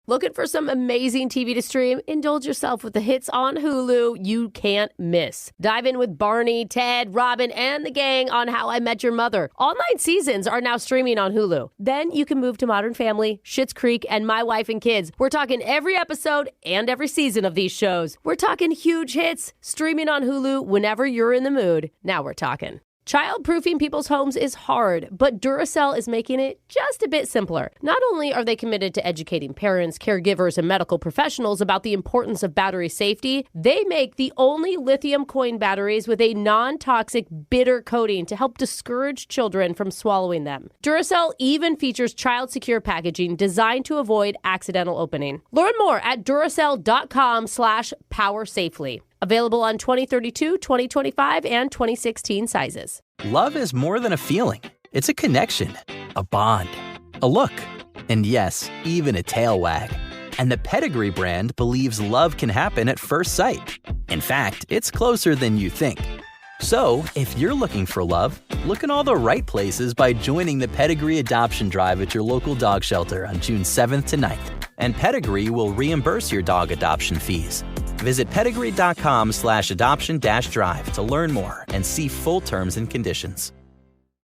Looking for some amazing TV to stream? Indulge yourself with the hits on Hulu you can't miss. Dive in with Barney, Ted, Robin, and the gang on How I Met Your Mother. All 9 seasons are now streaming on Hulu. Then you can move to Modern Family, Schitt's Creek, and My Wife and Kids. We're talking every episode and every season of these shows. We're talking huge hits, streaming on Hulu whenever you're in the mood. Now we're talking. Child-proofing people's homes is hard, but Duracell is making it just a bit simpler. Not only are they committed to educating parents, caregivers, and medical professionals about the importance of battery safety, they make the only lithium coin batteries with a non-toxic bitter coating to help discourage children from swallowing them. Duracell even features child-secure packaging designed to avoid accidental opening. Learn more at Duracell.com/powersafely. Available on 2032, 2025, and 2016 sizes. Love is more than a feeling. It's a connection, a bond, a look, and yes, even a tail wag. And the Pedigree brand believes love can happen at first sight. In fact, it's closer than you think. So, if you're looking for love, look in all the right places by joining the Pedigree Adoption Drive at your local dog shelter on June 7th to 9th. And Pedigree will reimburse your dog adoption fees. Visit pedigree.com/adoption-drive to learn more and see full terms and conditions.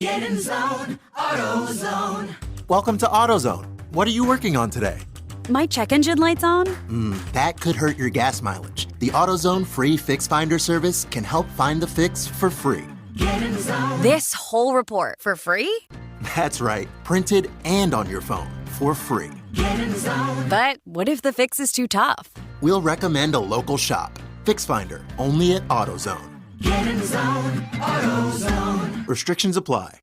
Get in zone, AutoZone. Welcome to AutoZone. What are you working on today? My check engine light's on? That could hurt your gas mileage. The AutoZone free Fix Finder service can help find the fix for free. Get in zone. This whole report for free? That's right, printed and on your phone for free. Get in zone. But what if the fix is too tough? We'll recommend a local shop. Fix Finder, only at AutoZone. Get in zone, AutoZone. Restrictions apply.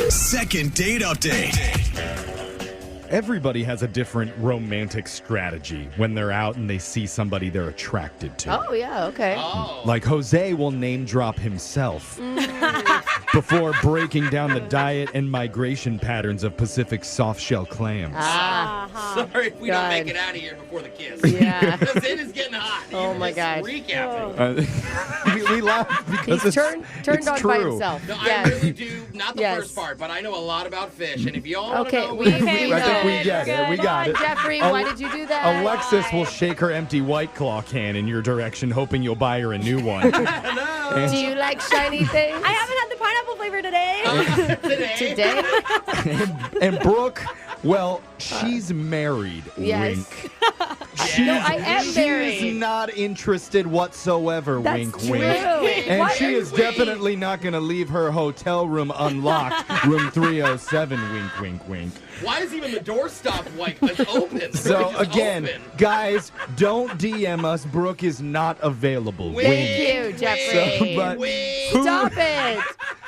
Second date update. Everybody has a different romantic strategy when they're out and they see somebody they're attracted to. Oh, yeah, okay. Like Jose will name drop himself before breaking down the diet and migration patterns of Pacific soft-shell clams. Sorry if we don't make it out of here before the kiss. Yeah. Because it is getting hot. Oh, my God. Recapping. We laugh because He's turned it's on true. by himself. No, Yes. I really do. Not the Yes. first part, but I know a lot about fish. And if you all want to Okay, know... we I think we get it. We got it. Jeffrey, why did you do that? Alexis will shake her empty White Claw can in your direction, hoping you'll buy her a new one. Do you like shiny things? I haven't had the pineapple flavor today. Today? And Brooke, well, she's married. Yes. Wink. No, I am married. She is not interested whatsoever. That's wink, true. wink. And Why she are is you- definitely not going to leave her hotel room unlocked. Room 307. Wink, wink, wink. Why is even the doorstop like it's open? So It's again, open. guys, don't DM us. Brooke is not available. Thank you, Jeffrey. So, but Stop it.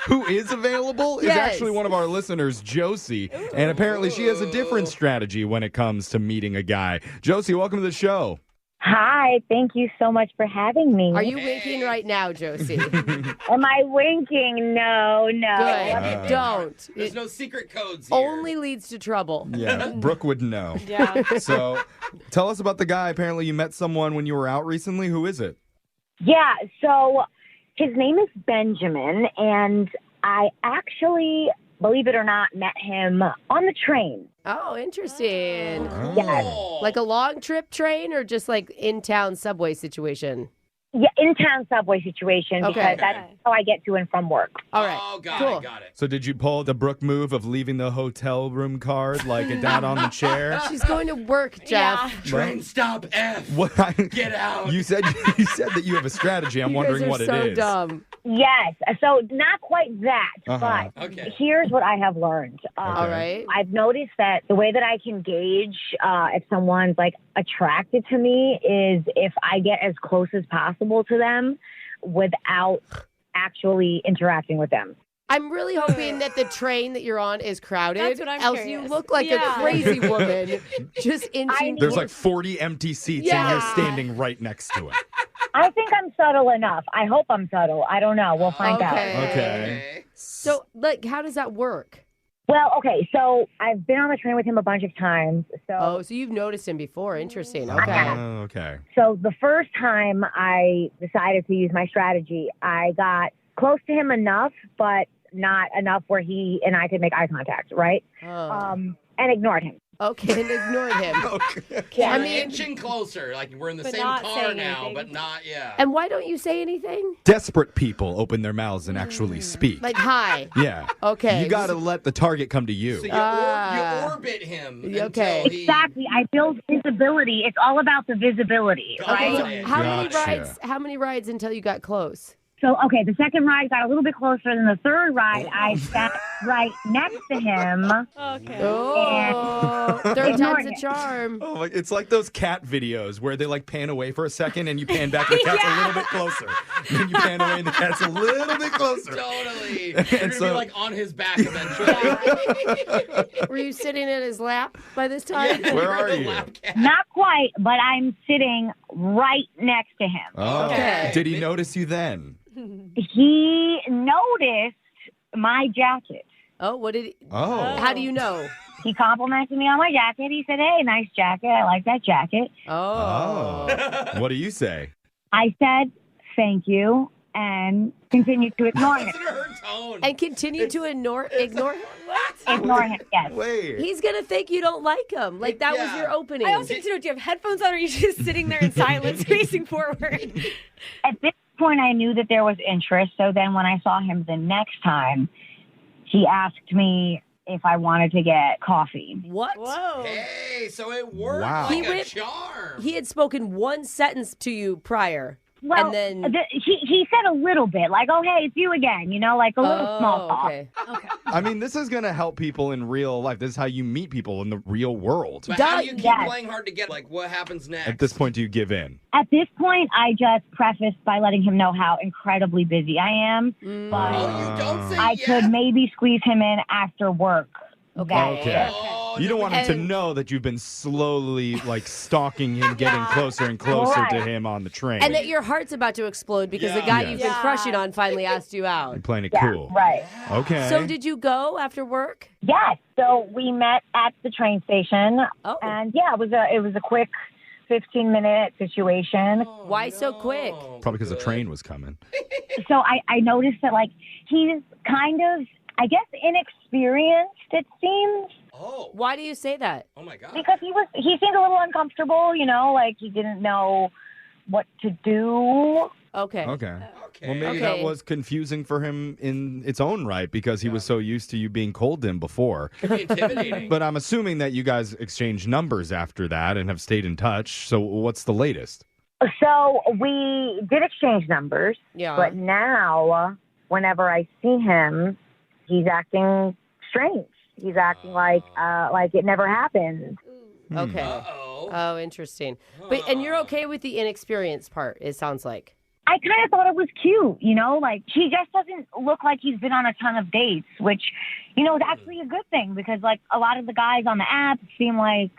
who is available is Yes. actually one of our listeners, Josie. And apparently she has a different strategy when it comes to meeting a guy. Josie, welcome to the show. Hi, thank you so much for having me. Are you winking right now, Josie? Am I winking? No. Good. Don't. There's It no secret codes here. only leads to trouble. Yeah, Brooke would know. Yeah. So tell us about the guy. Apparently you met someone when you were out recently. Who is it? Yeah, so his name is Benjamin, and I actually, believe it or not, met him on the train. Oh, interesting. Yes. Like a long trip train or just like in-town subway situation? Yeah, in-town subway situation, Okay. because that's how I get to and from work. All right. Oh, got Cool. it, got it. So did you pull the Brooke move of leaving the hotel room card like a dad on the chair? She's going to work, Jeff. Train stop F. What? Get out. You said that you have a strategy. I'm You wondering guys are what so it is. dumb. Yes, so not quite that, Uh-huh. but Okay. here's what I have learned. All right. I've noticed that the way that I can gauge if someone's like attracted to me is if I get as close as possible to them without actually interacting with them. I'm really hoping that the train that you're on is crowded. That's what I'm else curious. you look like Yeah. a crazy woman just inching. There's like 40 empty seats and Yeah. you're standing right next to it. I think I'm subtle enough. I hope I'm subtle. I don't know. We'll find out. Okay. So, like, how does that work? Well, okay, so I've been on the train with him a bunch of times. Oh, so you've noticed him before. Interesting. Okay. have. Okay. So the first time I decided to use my strategy, I got close to him enough, but not enough where he and I could make eye contact, right? Oh. And ignored him. Okay, and ignored him. Yeah, I mean, inching closer. Like we're in the But same not car saying now, anything. but not, yeah. And why don't you say anything? Desperate people open their mouths and actually speak. Like, hi. Yeah. Okay. You got to let the target come to you. So you orbit him okay. until he... Exactly. I build visibility. It's all about the visibility, Got right? it. How many rides until you got close? So, okay, the second ride got a little bit closer than the third ride. I sat right next to him. Okay. Oh, third time's a charm. Oh, it's like those cat videos where they like pan away for a second and you pan back and the cat's a little bit closer. Then you pan away and the cat's a little bit closer. Totally. You're going to be like on his back eventually. Were you sitting in his lap by this time? Yeah, Where you're are the you? lap cat. Not quite, but I'm sitting right next to him. Oh. Okay. Did he notice you then? He noticed my jacket. Oh, what did he... Oh. How do you know? He complimented me on my jacket. He said, "Hey, nice jacket. I like that jacket." Oh. What do you say? I said, "Thank you," and continued to ignore him. Listen to her tone. And continue to ignore him? Ignore him, yes. Wait. He's going to think you don't like him. Like, that was your opening. I also need to know, do you have headphones on or are you just sitting there in silence facing forward? At this point, I knew that there was interest. So then when I saw him the next time, he asked me if I wanted to get coffee. What? Whoa. Hey, so it worked Wow. like He a went- charm. He had spoken one sentence to you prior. Well, and then... he said a little bit, like, "Oh, hey, it's you again," like a little small talk. Okay. I mean, this is going to help people in real life. This is how you meet people in the real world. But how do you keep Yes. playing hard to get? Like, what happens next? At this point, do you give in? At this point, I just prefaced by letting him know how incredibly busy I am. But Oh, you don't say I yes? could maybe squeeze him in after work. Okay. Okay. Oh, You don't want him to know that you've been slowly, like, stalking him, getting closer and closer to him on the train. And that your heart's about to explode because the Yeah. guy Yes. you've been crushing on finally asked you out. You're playing it Yeah, cool. right. Okay. So did you go after work? Yes. So we met at the train station. Oh. And yeah, it was a quick 15-minute situation. Why so quick? Probably because the train was coming. So I noticed that, like, he's kind of, I guess, inexperienced, it seems. Oh. Why do you say that? Oh, my God. Because he seemed a little uncomfortable, like he didn't know what to do. Okay. Okay. Okay. Well, maybe that was confusing for him in its own right because he was so used to you being cold to him before. Could be intimidating. But I'm assuming that you guys exchanged numbers after that and have stayed in touch. So what's the latest? So we did exchange numbers, Yeah. but now whenever I see him, he's acting strange. He's acting like it never happened. Okay. Uh-oh. Oh, interesting. But and you're okay with the inexperienced part, it sounds like. I kind of thought it was cute, like he just doesn't look like he's been on a ton of dates, which, is actually a good thing because, like, a lot of the guys on the app seem like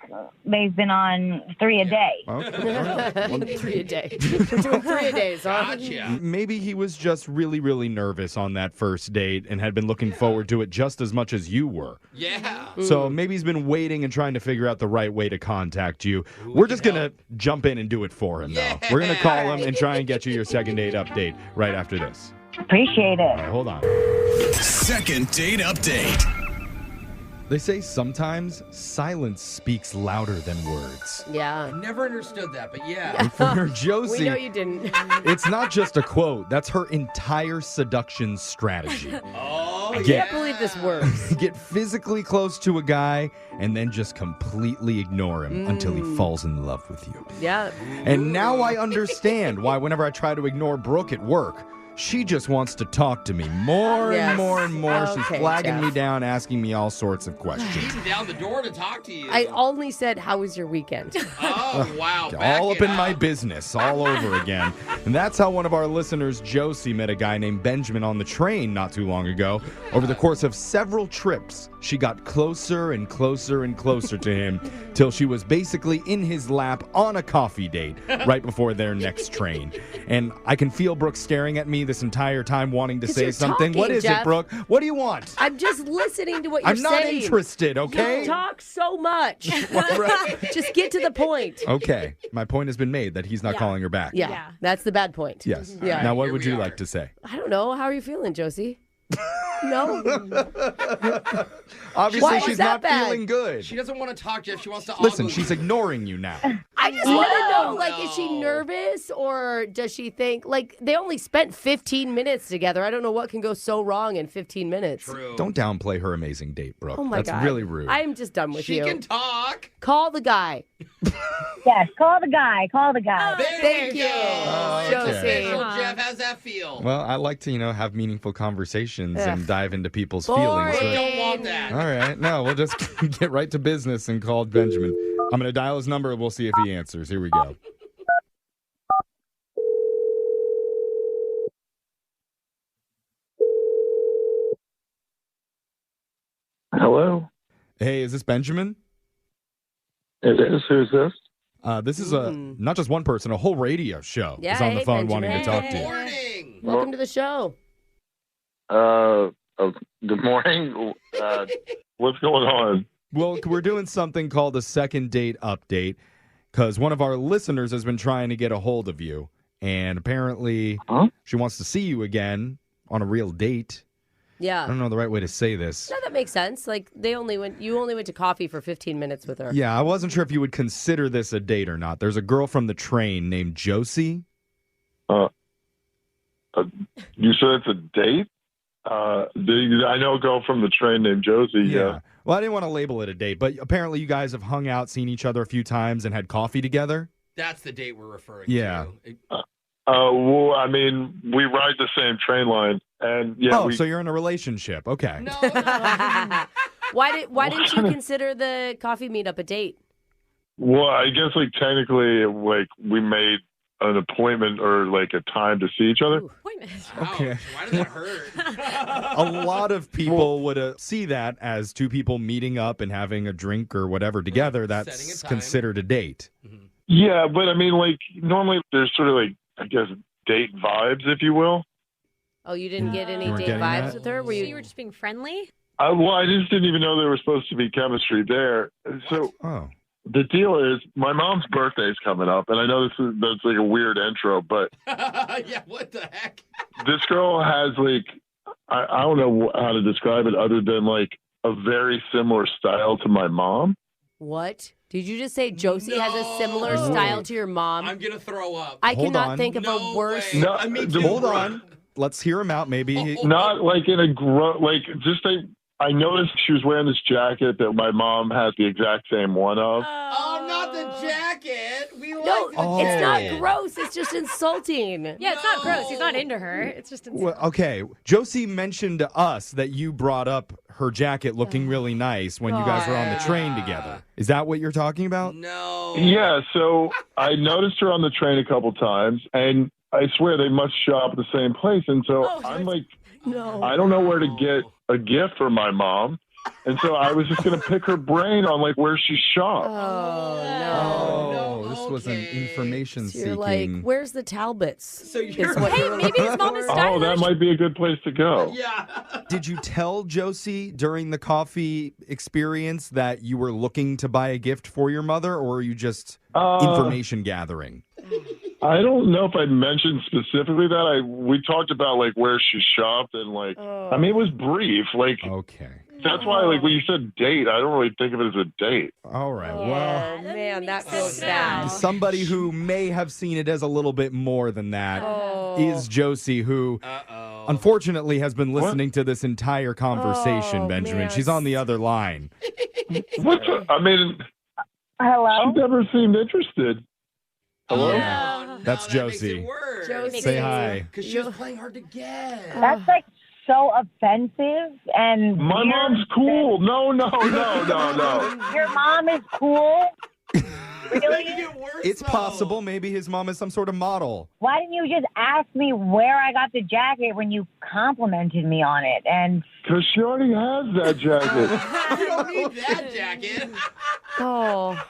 they've been on 3 a day. Okay. 3 a day. We're doing 3 a days, huh? Gotcha. Maybe he was just really, really nervous on that first date and had been looking forward to it just as much as you were. Yeah. So maybe he's been waiting and trying to figure out the right way to contact you. We're just going to jump in and do it for him, though. We're going to call him and try and get you your second date update right after this. Appreciate All it. right, hold on. Second date update. They say sometimes silence speaks louder than words. Yeah. Never understood that, but yeah. And for her We Josie, know you didn't. it's not just a quote. That's her entire seduction strategy. Oh, I yeah. can't believe this works. Get physically close to a guy and then just completely ignore him until he falls in love with you. Yeah. And now I understand why whenever I try to ignore Brooke at work, she just wants to talk to me more Yes. and more and more. She's Okay, flagging Jeff. me down, asking me all sorts of questions. Beating down the door to talk to you. I only said, how was your weekend? Oh, wow. All up in my business, all over again. And that's how one of our listeners, Josie, met a guy named Benjamin on the train not too long ago. Over the course of several trips, she got closer and closer and closer to him till she was basically in his lap on a coffee date right before their next train. And I can feel Brooke staring at me this entire time wanting to 'Cause say you're something. What talking, is Jeff. it, Brooke? What do you want? I'm just listening to what you're I'm not saying. interested, okay? You talk so much. Right. Just get to the point. Okay, my point has been made that he's not calling her back. Yeah, that's the bad point. Yes. Yeah. Now, what here would we you are. like to say? I don't know. How are you feeling, Josie? No. Obviously, Why was she's that not bad? feeling good. She doesn't want to talk, Jeff. She wants to Listen, ogle she's you. ignoring you now. I just want to know, No. like, is she nervous or does she think, like, they only spent 15 minutes together. I don't know what can go so wrong in 15 minutes. True. Don't downplay her amazing date, Brooke. Oh, my That's God. really rude. I'm just done with She you. can talk. Call the guy. Yes, call the guy. Call the guy. There you go. Oh, Josie. okay. Official, Jeff, how's that feel? Well, I like to, have meaningful conversations Ugh. and dive into people's Boring. feelings. We don't want that. All right. No, we'll just get right to business and call Benjamin. I'm going to dial his number. We'll see if he answers. Here we go. Hello, Hey, is this Benjamin? it is. Who's this? This is not just one person, a whole radio show Yeah, is on the hey, phone Benjamin. wanting to talk to Good you. morning. Welcome to the show. Good morning. What's going on? Well, we're doing something called a second date update because one of our listeners has been trying to get a hold of you, and apparently she wants to see you again on a real date. I Yeah. don't know the right way to say this. No, that makes sense. Like, you only went to coffee for 15 minutes with her. Yeah, I wasn't sure if you would consider this a date or not. There's a girl from the train named Josie. You said it's a date? I know a girl from the train named Josie. Yeah. Well, I didn't want to label it a date, but apparently you guys have hung out, seen each other a few times, and had coffee together. That's the date we're referring Yeah. to. Well, I mean, we ride the same train line, and so you're in a relationship. Okay. No. Why didn't you consider the coffee meetup a date? Well, I guess technically, we made an appointment or a time to see each other. Appointment. Okay. Ouch, why does that hurt? A lot of people would see that as two people meeting up and having a drink or whatever together. Setting a That's time. considered a date. Yeah, but I mean, normally there's sort of I guess date vibes, if you will. Oh, you didn't get any You weren't date getting vibes that? with her? So you were just being friendly? Well, I just didn't even know there was supposed to be chemistry there. So Oh. the deal is, my mom's birthday's coming up, and I know that's a weird intro, but Yeah, what the heck? this girl has I don't know how to describe it other than a very similar style to my mom. What? Did you just say Josie has a similar No. style to your mom? I'm going to throw up. I Hold cannot on. think of No a worse. way. No, Me too, Hold bro. on. Let's hear him out. Maybe. Not in a just I noticed she was wearing this jacket that my mom had the exact same one of. Oh, not the jacket. We like No, the it's jacket. not gross. It's just insulting. Yeah, it's not gross. He's not into her. It's just Well, okay. Josie mentioned to us that you brought up her jacket looking really nice when you guys were on the train together. Is that what you're talking about? No. Yeah, so I noticed her on the train a couple times, and I swear they must shop at the same place. And so I'm No. I don't know where to get a gift for my mom. And so I was just going to pick her brain on where she shopped. Oh, Oh, no. this was an okay. information So you're like, seeking. where's the Talbots? So you're Is what Hey, you're maybe his mom is looking for? stylish. Oh, that might be a good place to go. Yeah. Did you tell Josie during the coffee experience that you were looking to buy a gift for your mother, or are you just information gathering? I don't know if I mentioned specifically that. We talked about where she shopped and I mean, it was brief. Okay. That's why when you said date, I don't really think of it as a date. All right. Oh, Well, man, that makes feels sense bad. now. somebody who may have seen it as a little bit more than that is Josie, who Uh-oh. unfortunately has been listening to this entire conversation, Oh, Benjamin. man. She's on the other line. I mean, Hello? she never seemed interested. Hello? Oh, no, That's that makes Josie. it worse. Josie. Say hi. Because she was playing hard to get. That's so offensive and My weird. mom's cool. No. Your mom is cool? Making Really? it worse, It's though. possible. Maybe his mom is some sort of model. Why didn't you just ask me where I got the jacket when you complimented me on it? And Because she already has that jacket. You don't need that jacket. Oh.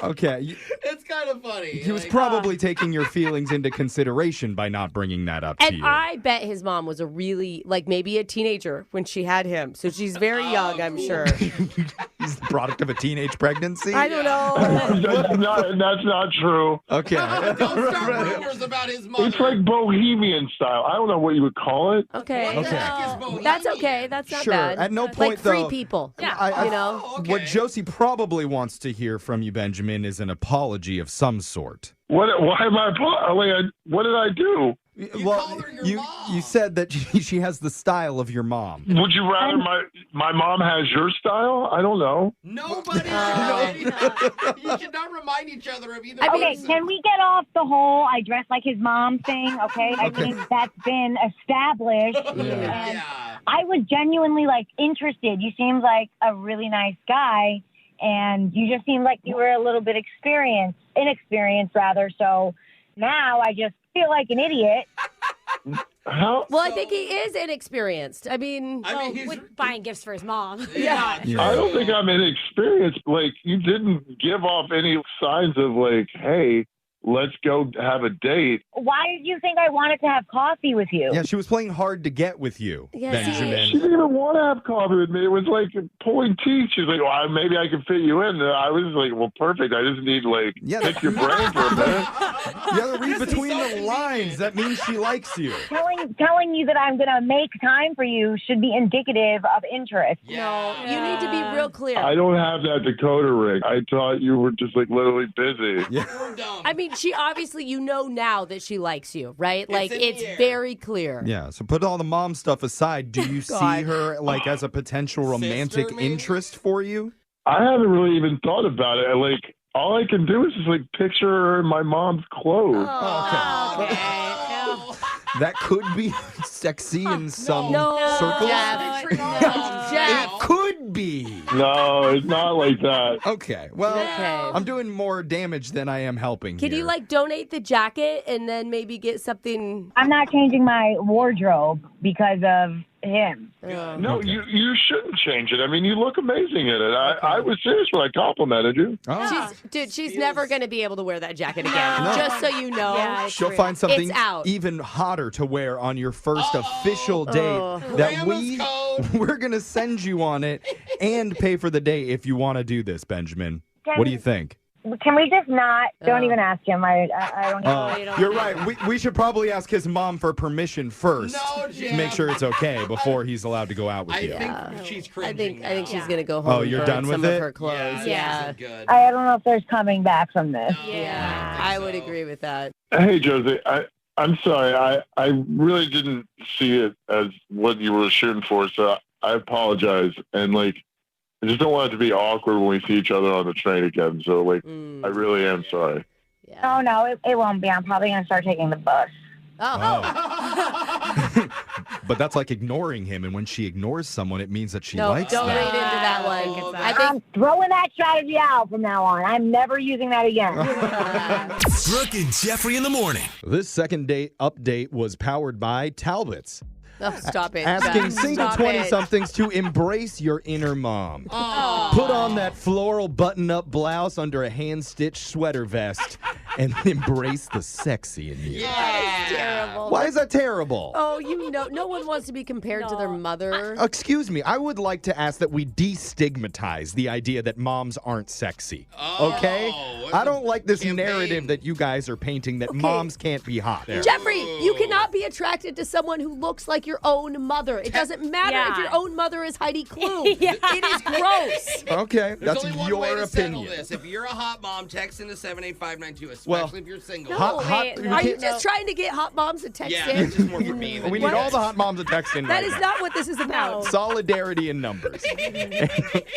Okay. It's kind of funny. He was probably taking your feelings into consideration by not bringing that up to And you. I bet his mom was a really, maybe a teenager when she had him. So she's very young, I'm cool. sure. He's the product of a teenage pregnancy? I don't know. That's not true. Okay. Don't start rumors about his mother. It's like bohemian style. I don't know what you would call it. Okay. What the heck is bohemian? That's okay. That's not Sure. bad. At no Like point, free though, people. Yeah. You know? Okay. What Josie probably wants to hear from you, Benjamin, is an apology of some sort. Why am I? What did I do? called her your mom. You said that she has the style of your mom. Would you rather my mom has your style? I don't know. Nobody You should not remind each other of either Okay, person. can we get off the whole I dress like his mom thing, okay? I mean, that's been established. And I was genuinely, interested. You seemed like a really nice guy, and you just seemed like you were a little bit inexperienced, rather. So now I just feel like an idiot. How? Well, I think he is inexperienced. I mean, he's with buying gifts for his mom. yeah. I don't think I'm inexperienced. You didn't give off any signs of hey, let's go have a date. Why did you think I wanted to have coffee with you? Yeah, she was playing hard to get with you, Benjamin. She didn't even want to have coffee with me. It was like pulling teeth. She's like, well, maybe I can fit you in. And I was like, well, perfect. I just need pick your brain for a minute. You gotta read between the lines. That means she likes you. Telling you that I'm going to make time for you should be indicative of interest. No, you need to be real clear. I don't have that decoder ring. I thought you were just literally busy. Yeah. You're dumb. I mean, she obviously, now that she likes you, right? It's Very clear. Yeah, so put all the mom stuff aside. Do you see her as a potential romantic Sister, maybe? interest for you? I haven't really even thought about it. All I can do is just picture her in my mom's clothes. That could be sexy in some No, circles. Jeff. It could be. No, it's not like that. Okay, well, Okay. I'm doing more damage than I am helping Can here. you donate the jacket and then maybe get something? I'm not changing my wardrobe because of him. No, you shouldn't change it. I mean, you look amazing in it. I was serious when I complimented you. Oh. She's never going to be able to wear that jacket again. No. Just so you know. Yeah, She'll find something It's out. even hotter to wear on your first official date that Grandma's code. we're going to send you on it and pay for the date if you want to do this, Benjamin. What do you think? Can we just not? Don't even ask him. I don't even. You're right. We should probably ask his mom for permission first No, to Jeff. make sure it's okay before he's allowed to go out with I you. think she's I cringing think she's now. going to go home. Oh, and you're burn done with some it? of her clothes. Yeah. This isn't good. I don't know if there's coming back from this. Yeah, I would agree with that. Hey, Josie, I'm sorry. I really didn't see it as what you were shooting for, so I apologize. And I just don't want it to be awkward when we see each other on the train again. So I really am sorry. Yeah. Oh, no, it won't be. I'm probably going to start taking the bus. But that's like ignoring him, and when she ignores someone, it means that she No, likes don't them. read into that one. I I'm throwing that strategy out from now on. I'm never using that again. Brooke and Jeffrey in the morning. This second date update was powered by Talbot's. Oh, stop it. Asking Jeff. single Stop it. 20-somethings to embrace your inner mom. Put on that floral button-up blouse under a hand-stitched sweater vest and embrace the sexy in you. That's terrible. Why is that terrible? Oh, no one wants to be compared to their mother. Excuse me, I would like to ask that we destigmatize the idea that moms aren't sexy. Okay? what's I don't like this campaign? narrative that you guys are painting that moms can't be hot. Jeffrey, you cannot be attracted to someone who looks like your own mother. It doesn't matter if your own mother is Heidi Klum. It is gross. Okay, There's that's only one your way to settle opinion. this. If you're a hot mom, text into 78592, especially Well, if you're single. Are you just trying to get hot moms to text Yeah, in? it's just more for me. than We you need all guys. the hot moms to text in That right is now. not what this is about. Solidarity in numbers.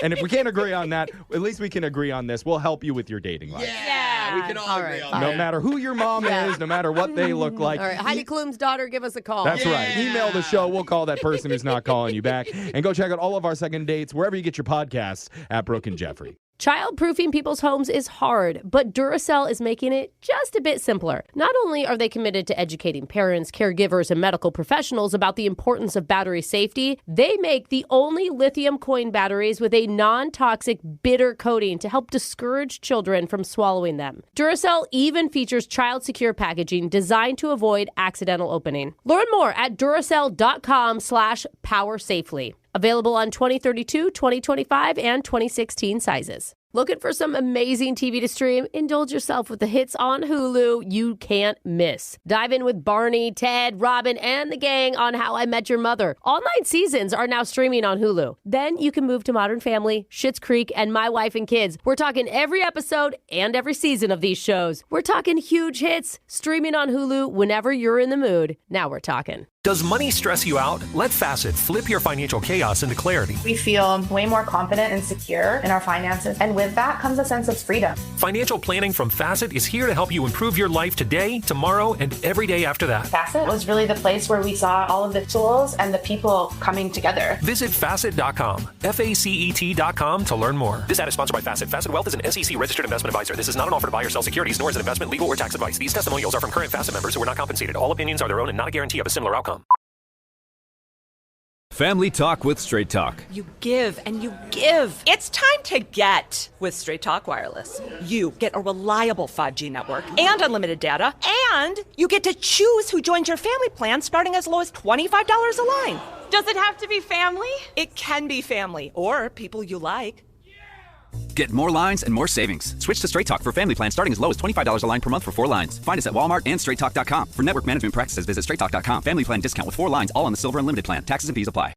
And if we can't agree on that, at least we can agree on this. We'll help you with your dating life. Yeah, we can all agree on that. No matter who your mom is, no matter what they look like. All right, Heidi Klum's daughter, give us a call. That's right. Email the show. We'll call that person who's not calling you back. And go check out all of our second dates wherever you get your podcasts at Brooke and Jeffrey. Child-proofing people's homes is hard, but Duracell is making it just a bit simpler. Not only are they committed to educating parents, caregivers, and medical professionals about the importance of battery safety, they make the only lithium coin batteries with a non-toxic bitter coating to help discourage children from swallowing them. Duracell even features child-secure packaging designed to avoid accidental opening. Learn more at Duracell.com/powersafely. Available on 2032, 2025, and 2016 sizes. Looking for some amazing TV to stream? Indulge yourself with the hits on Hulu you can't miss. Dive in with Barney, Ted, Robin, and the gang on How I Met Your Mother. All 9 seasons are now streaming on Hulu. Then you can move to Modern Family, Schitt's Creek, and My Wife and Kids. We're talking every episode and every season of these shows. We're talking huge hits, streaming on Hulu whenever you're in the mood. Now we're talking. Does money stress you out? Let Facet flip your financial chaos into clarity. We feel way more confident and secure in our finances, and with that comes a sense of freedom. Financial planning from Facet is here to help you improve your life today, tomorrow, and every day after that. Facet was really the place where we saw all of the tools and the people coming together. Visit Facet.com, FACET.com to learn more. This ad is sponsored by Facet. Facet Wealth is an SEC registered investment advisor. This is not an offer to buy or sell securities, nor is it investment, legal, or tax advice. These testimonials are from current Facet members who are not compensated. All opinions are their own and not a guarantee of a similar outcome. Family Talk with Straight Talk. You give and you give. It's time to get with Straight Talk Wireless. You get a reliable 5G network and unlimited data, and you get to choose who joins your family plan starting as low as $25 a line. Does it have to be family? It can be family or people you like. Get more lines and more savings. Switch to Straight Talk for family plan starting as low as $25 a line per month for 4 lines. Find us at Walmart and straighttalk.com. For network management practices, visit straighttalk.com. Family plan discount with 4 lines, all on the Silver Unlimited plan. Taxes and fees apply.